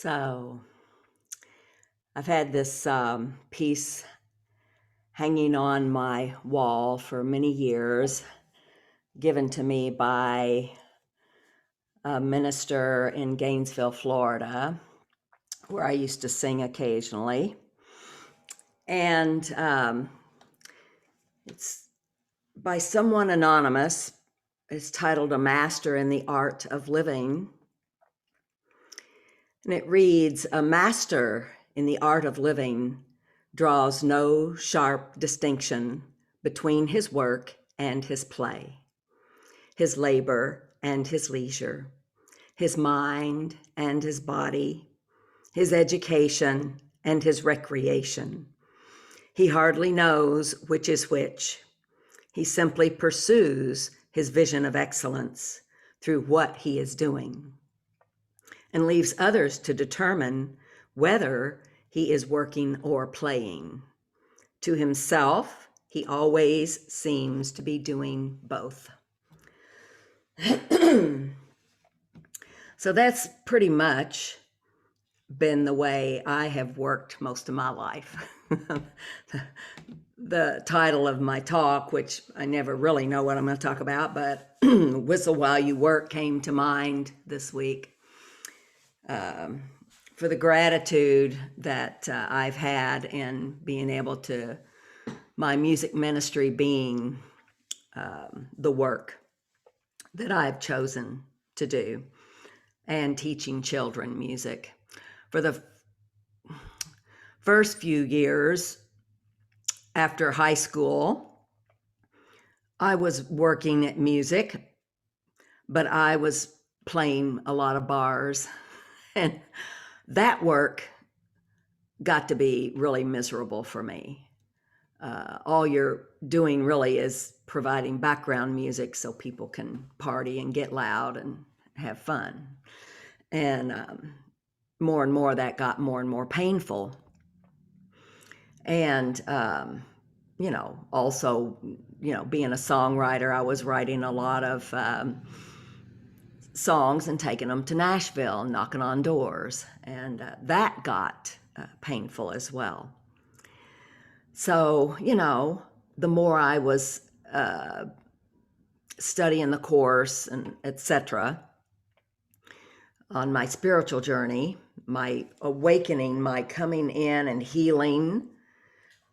So I've had this piece hanging on my wall for many years, given to me by a minister in Gainesville, Florida, where I used to sing occasionally. And it's by someone anonymous. It's titled A Master in the Art of Living. And it reads, "A master in the art of living draws no sharp distinction between his work and his play, his labor and his leisure, his mind and his body, his education and his recreation. He hardly knows which is which. He simply pursues his vision of excellence through what he is doing, and leaves others to determine whether he is working or playing. To himself, he always seems to be doing both." So that's pretty much been the way I have worked most of my life. The title of my talk, which I never really know what I'm going to talk about, but Whistle While You Work came to mind this week. For the gratitude that I've had in being able to, my music ministry being the work that I've chosen to do, and teaching children music. For the first few years after high school, I was working at music, but I was playing a lot of bars. And that work got to be really miserable for me. All you're doing really is providing background music so people can party and get loud and have fun. And more that got more and more painful. And, also, being a songwriter, I was writing a lot of songs and taking them to Nashville, knocking on doors, and that got painful as well. So, the more I was studying the course and etc. on my spiritual journey, my awakening, my coming in and healing,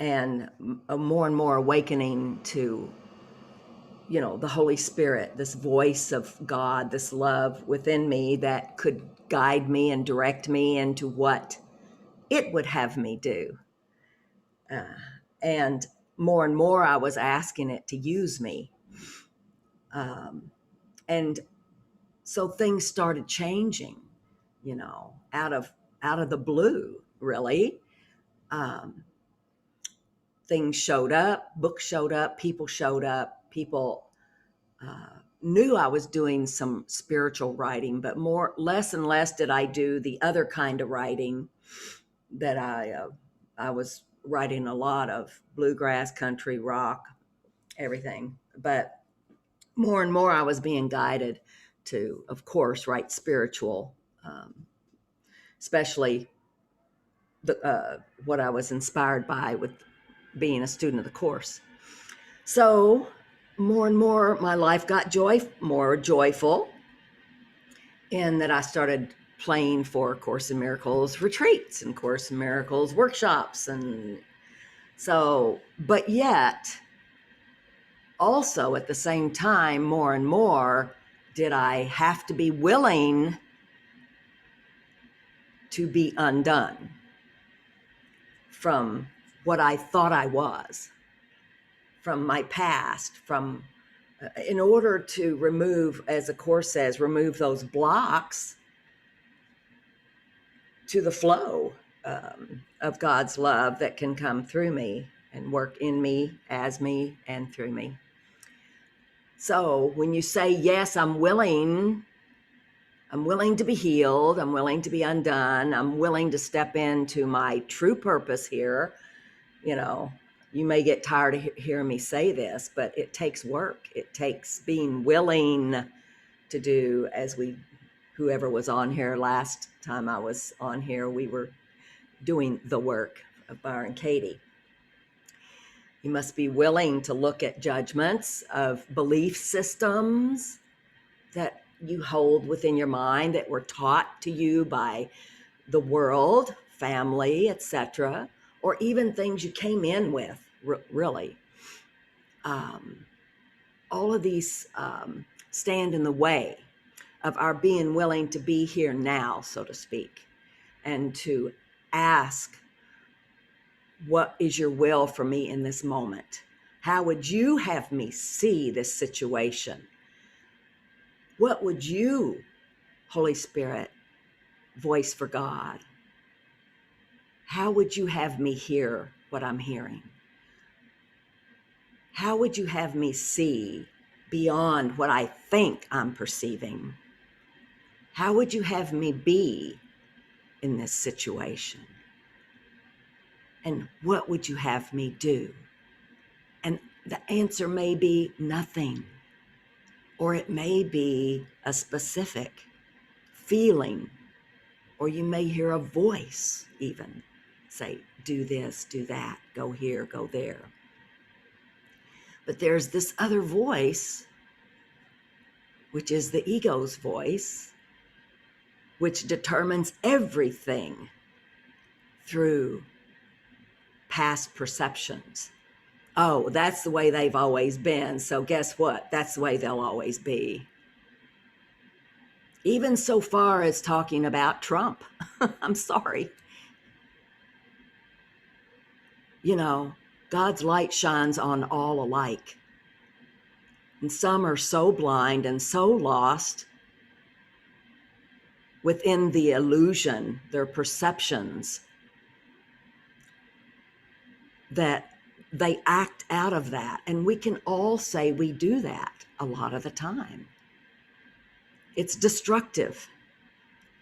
and more and more awakening to the Holy Spirit, this voice of God, this love within me that could guide me and direct me into what it would have me do. And more I was asking it to use me. And so things started changing, out of the blue, really. Things showed up, books showed up, people showed up, people knew I was doing some spiritual writing, but less and less did I do the other kind of writing that I was writing a lot of bluegrass, country, rock, everything. But more and more I was being guided to, of course, write spiritual, especially what I was inspired by with being a student of the course. So more and more my life got more joyful, in that I started playing for Course in Miracles retreats and Course in Miracles workshops. And so, but yet also at the same time, more and more did I have to be willing to be undone from what I thought I was, from my past, in order to remove, as the Course says, remove those blocks to the flow of God's love that can come through me and work in me, as me, and through me. So when you say, yes, I'm willing to be healed, I'm willing to be undone, I'm willing to step into my true purpose here, you may get tired of hearing me say this, but it takes work. It takes being willing to do, as we whoever was on here last time I was on here, we were doing the work of Byron Katie. You must be willing to look at judgments of belief systems that you hold within your mind that were taught to you by the world, family, etc., or even things you came in with, really. All of these stand in the way of our being willing to be here now, so to speak, and to ask, what is your will for me in this moment? How would you have me see this situation? What would you, Holy Spirit, voice for God? How would you have me hear what I'm hearing? How would you have me see beyond what I think I'm perceiving? How would you have me be in this situation? And what would you have me do? And the answer may be nothing, or it may be a specific feeling, or you may hear a voice even say, do this, do that, go here, go there. But there's this other voice, which is the ego's voice, which determines everything through past perceptions. Oh, that's the way they've always been, so guess what? That's the way they'll always be. Even so far as talking about Trump. I'm sorry. You know, God's light shines on all alike. And some are so blind and so lost within the illusion, their perceptions, that they act out of that. And we can all say we do that a lot of the time. It's destructive.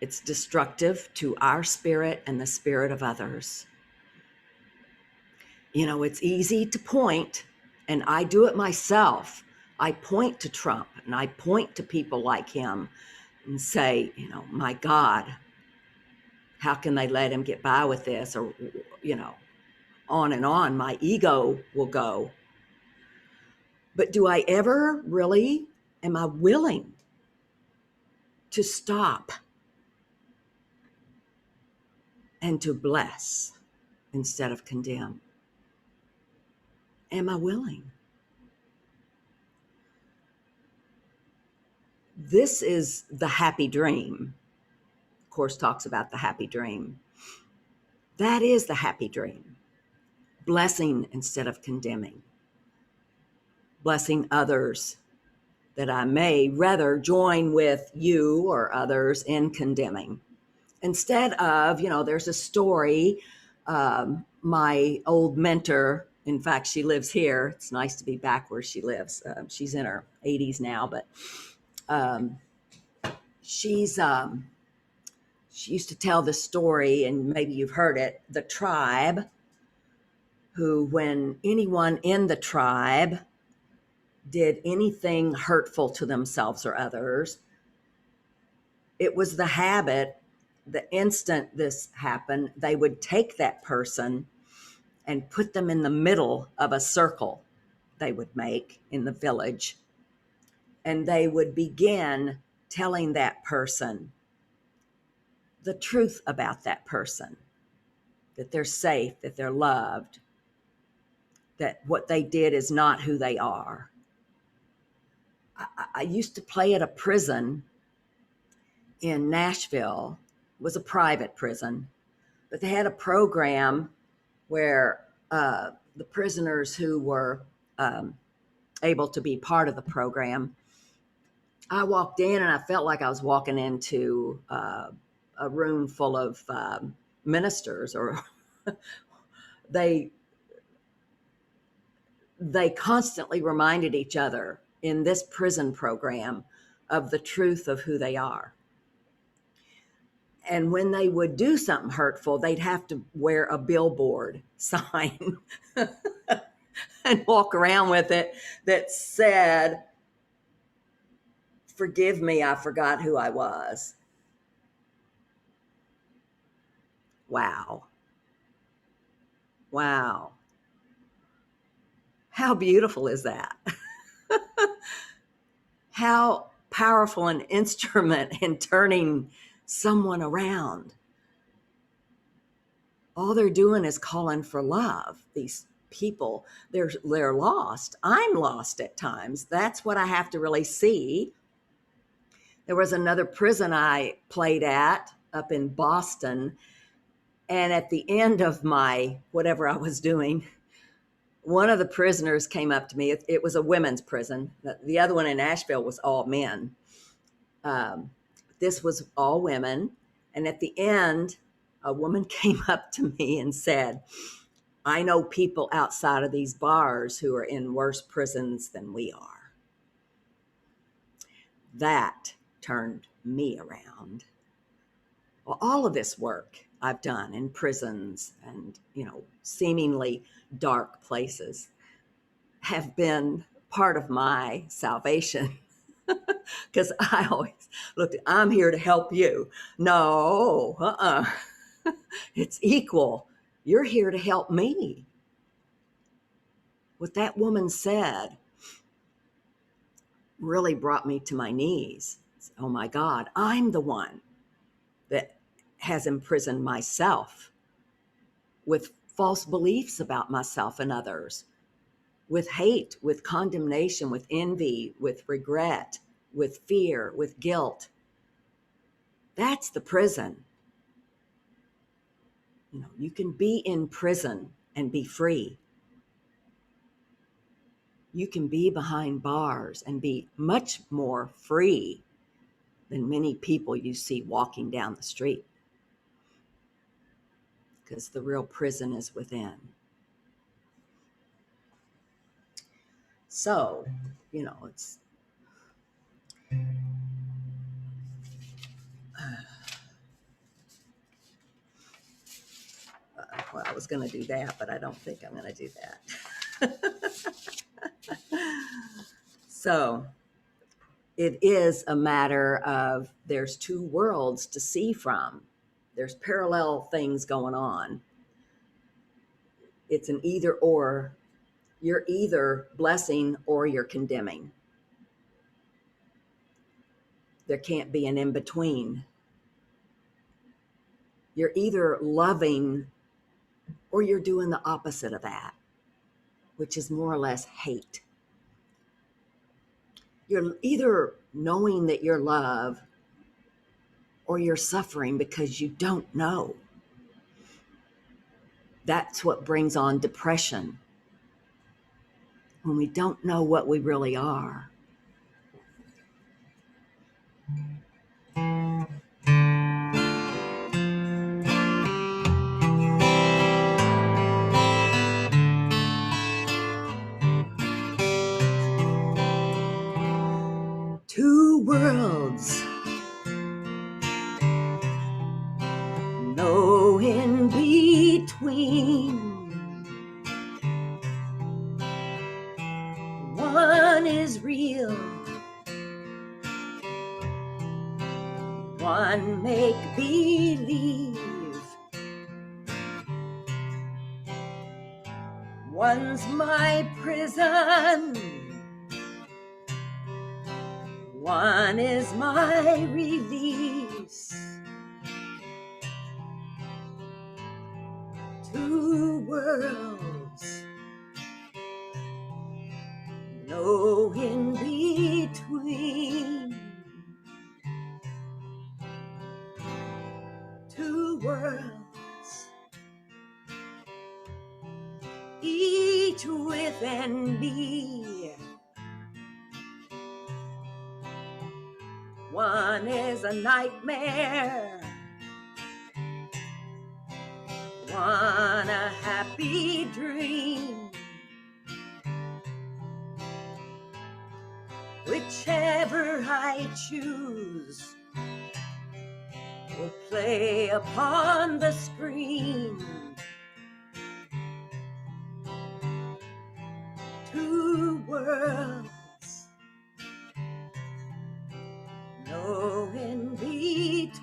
It's destructive to our spirit and the spirit of others. You know, it's easy to point, and I do it myself. I point to Trump and I point to people like him and say, you know, my God, how can they let him get by with this? Or, you know, on and on, my ego will go. But do I ever really, am I willing to stop and to bless instead of condemn? Am I willing? This is the happy dream. Of course, talks about the happy dream. That is the happy dream. Blessing instead of condemning. Blessing others, that I may rather join with you or others in condemning. Instead of, you know, there's a story, my old mentor, in fact, she lives here. It's nice to be back where she lives. She's in her 80s now, but she used to tell the story, and maybe you've heard it, the tribe, who, when anyone in the tribe did anything hurtful to themselves or others, it was the habit, the instant this happened, they would take that person and put them in the middle of a circle they would make in the village. And they would begin telling that person the truth about that person, that they're safe, that they're loved, that what they did is not who they are. I used to play at a prison in Nashville. It was a private prison, but they had a program where the prisoners who were able to be part of the program, I walked in and I felt like I was walking into a room full of ministers, or they constantly reminded each other in this prison program of the truth of who they are. And when they would do something hurtful, they'd have to wear a billboard sign and walk around with it that said, "Forgive me, I forgot who I was." Wow. Wow. How beautiful is that? How powerful an instrument in turning someone around. All they're doing is calling for love. These people, they're lost. I'm lost at times. That's what I have to really see. There was another prison I played at up in Boston, and at the end of my whatever I was doing, one of the prisoners came up to me. It was a women's prison. The other one in Asheville was all men. Um, this was all women. And at the end, a woman came up to me and said, I know people outside of these bars who are in worse prisons than we are. That turned me around. Well, all of this work I've done in prisons and, seemingly dark places have been part of my salvation. Because I always looked, I'm here to help you. No, it's equal. You're here to help me. What that woman said really brought me to my knees. Oh my God, I'm the one that has imprisoned myself with false beliefs about myself and others, with hate, with condemnation, with envy, with regret, with fear, with guilt. That's the prison. You can be in prison and be free. You can be behind bars and be much more free than many people you see walking down the street, because the real prison is within. So, it's well, I was going to do that, but I don't think I'm going to do that. So it is a matter of there's two worlds to see from. There's parallel things going on. It's an either or. You're either blessing or you're condemning. There can't be an in between. You're either loving or you're doing the opposite of that, which is more or less hate. You're either knowing that you're love or you're suffering because you don't know. That's what brings on depression, when we don't know what we really are. Two worlds, no in between. One is real, one make believe. One's my prison, one is my release. Two worlds, no in between. Two worlds, each within me. One is a nightmare, one a happy dream. Whichever I choose will play upon the screen. Two worlds, no in between.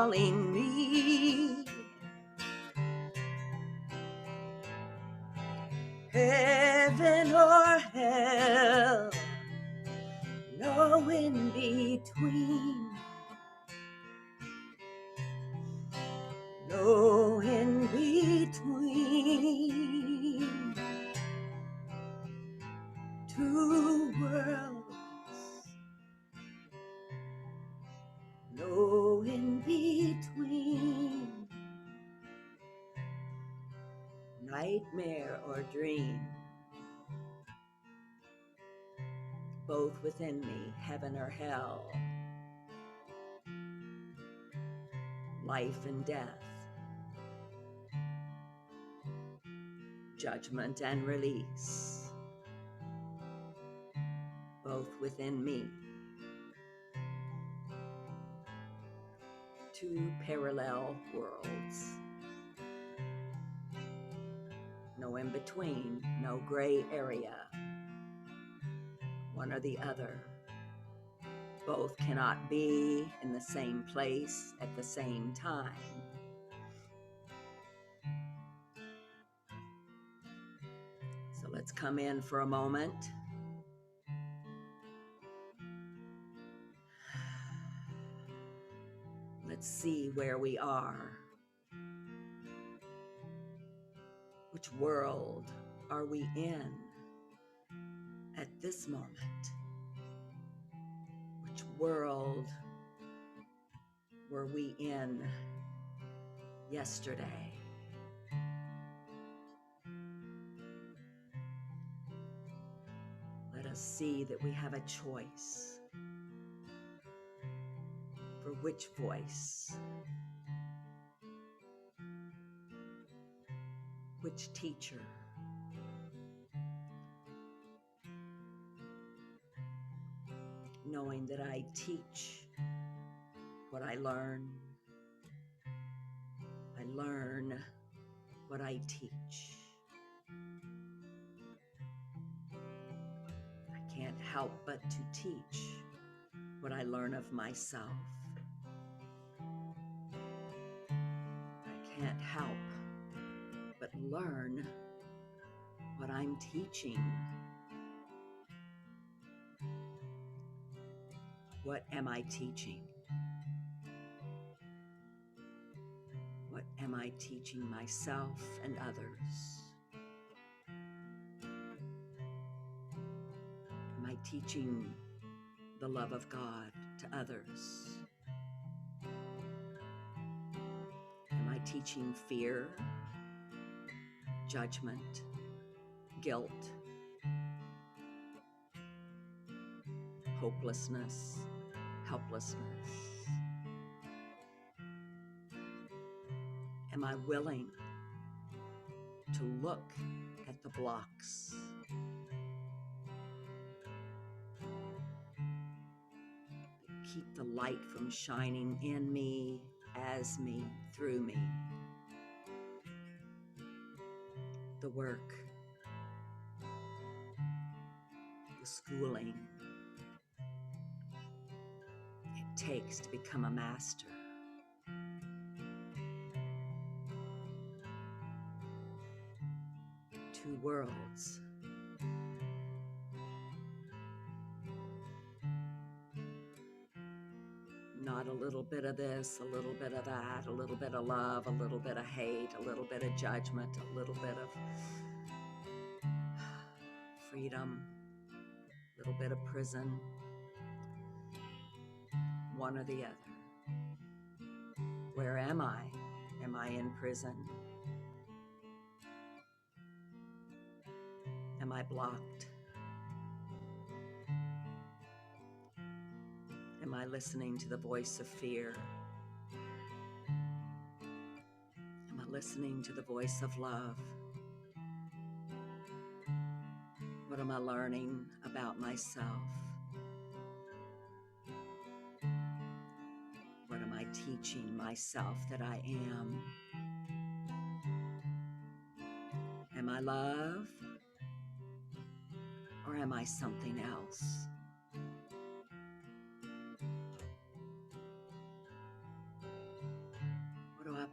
calling me. Heaven or hell, no in between, no in between. Two worlds, no in between. Nightmare or dream, both within me, heaven or hell, life and death, judgment and release, both within me. Two parallel worlds, no in between, no gray area, one or the other. Both cannot be in the same place at the same time. So let's come in for a moment. Let's see where we are. Which world are we in at this moment? Which world were we in yesterday? Let us see that we have a choice for which voice, which teacher, knowing that I teach what I learn what I teach. I can't help but to teach what I learn of myself. I can't help but learn what I'm teaching. What am I teaching? What am I teaching myself and others? Am I teaching the love of God to others? Am I teaching fear, judgment, guilt, hopelessness, helplessness? Am I willing to look at the blocks? Keep the light from shining in me, as me, through me. The work, the schooling it takes to become a master. Two worlds. Not a little bit of this, a little bit of that, a little bit of love, a little bit of hate, a little bit of judgment, a little bit of freedom, a little bit of prison, one or the other. Where am I? Am I in prison? Am I blocked? Am I listening to the voice of fear? Am I listening to the voice of love? What am I learning about myself? What am I teaching myself that I am? Am I love? Or am I something else?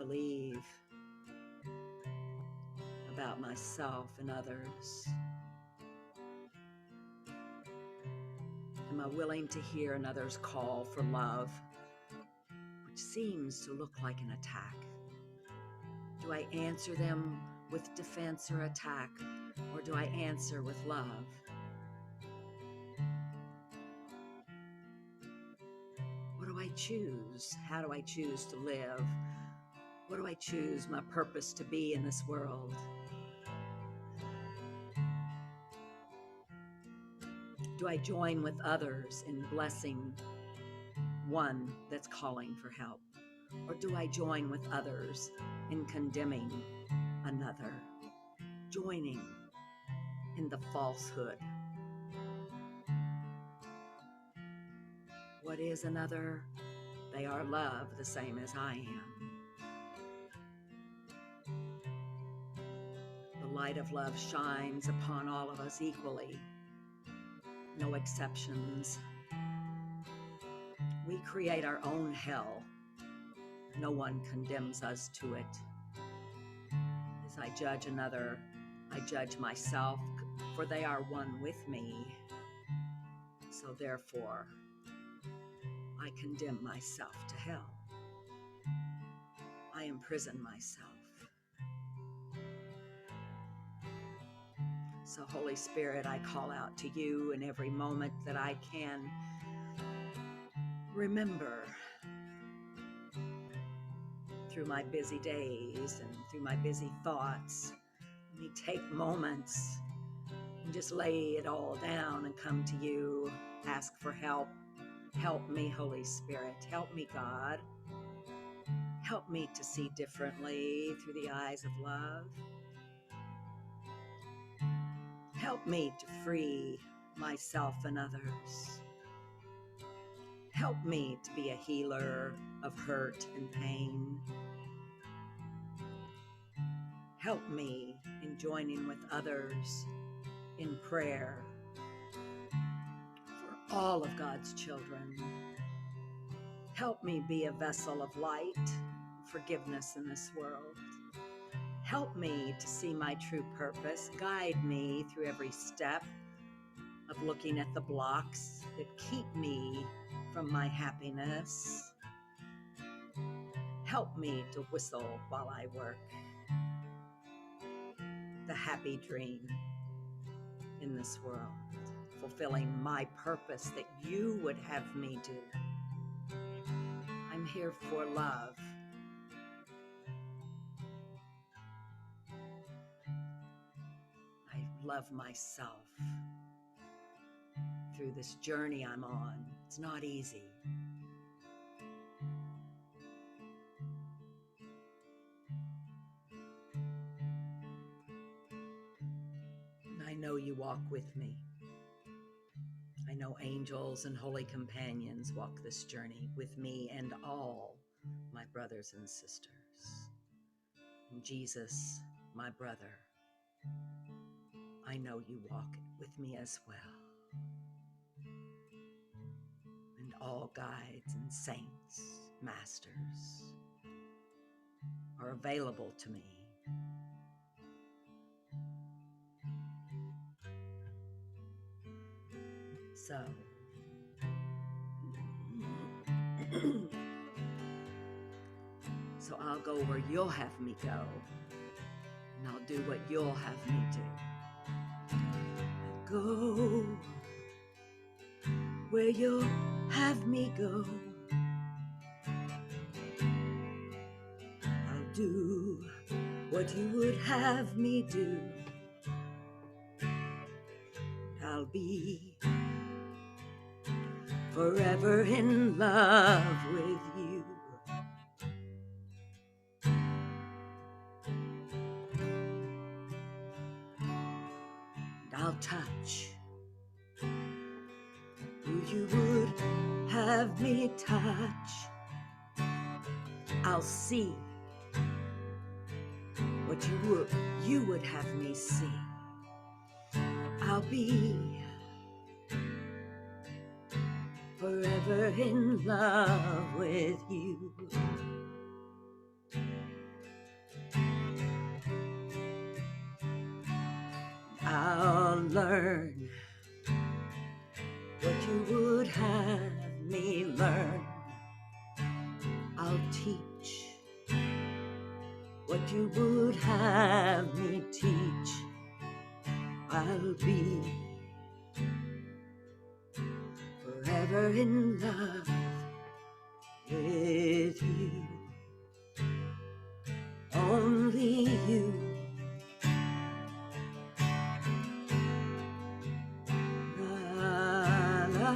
believe about myself and others? Am I willing to hear another's call for love, which seems to look like an attack? Do I answer them with defense or attack, or do I answer with love? What do I choose? How do I choose to live? What do I choose my purpose to be in this world? Do I join with others in blessing one that's calling for help? Or do I join with others in condemning another, joining in the falsehood? What is another? They are love, the same as I am. The light of love shines upon all of us equally, no exceptions. We create our own hell. No one condemns us to it. As I judge another, I judge myself, for they are one with me. So therefore, I condemn myself to hell. I imprison myself. So Holy Spirit, I call out to you in every moment that I can. Remember, through my busy days and through my busy thoughts, let me take moments and just lay it all down and come to you, ask for help. Help me, Holy Spirit. Help me, God. Help me to see differently through the eyes of love. Help me to free myself and others. Help me to be a healer of hurt and pain. Help me in joining with others in prayer for all of God's children. Help me be a vessel of light and forgiveness in this world. Help me to see my true purpose. Guide me through every step of looking at the blocks that keep me from my happiness. Help me to whistle while I work the happy dream in this world, fulfilling my purpose that you would have me do. I'm here for love. I love myself through this journey I'm on. It's not easy. And I know you walk with me. I know angels and holy companions walk this journey with me and all my brothers and sisters. And Jesus, my brother, I know you walk with me as well. And all guides and saints, masters, are available to me. So I'll go where you'll have me go, and I'll do what you'll have me do. I'll go where you'll have me go. I'll do what you would have me do. I'll be forever in love with you. And I'll touch who you would have me touch. I'll see what you would have me see. I'll be forever in love with you. learn what you would have me learn. I'll teach what you would have me teach. I'll be forever in love with you. Only you. La la la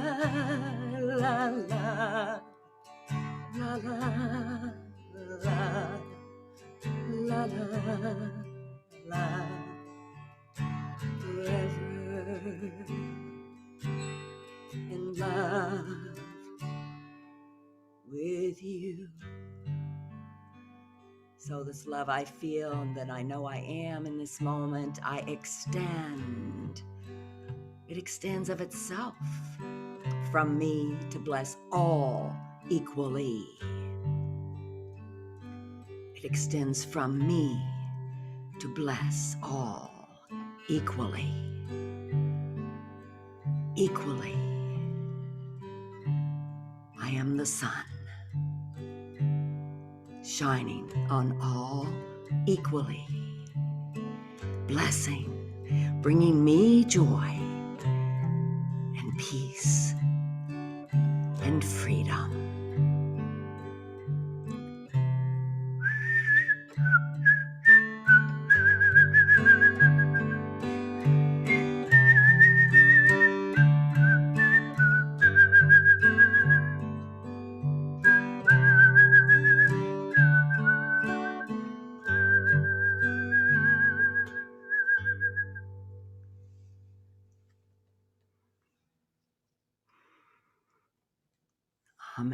la la la la la la. Forever in love with you. So this love I feel and that I know I am in this moment, I extend. It extends of itself from me to bless all equally. It extends from me to bless all equally. Equally. I am the sun, shining on all equally, blessing, bringing me joy and peace and freedom.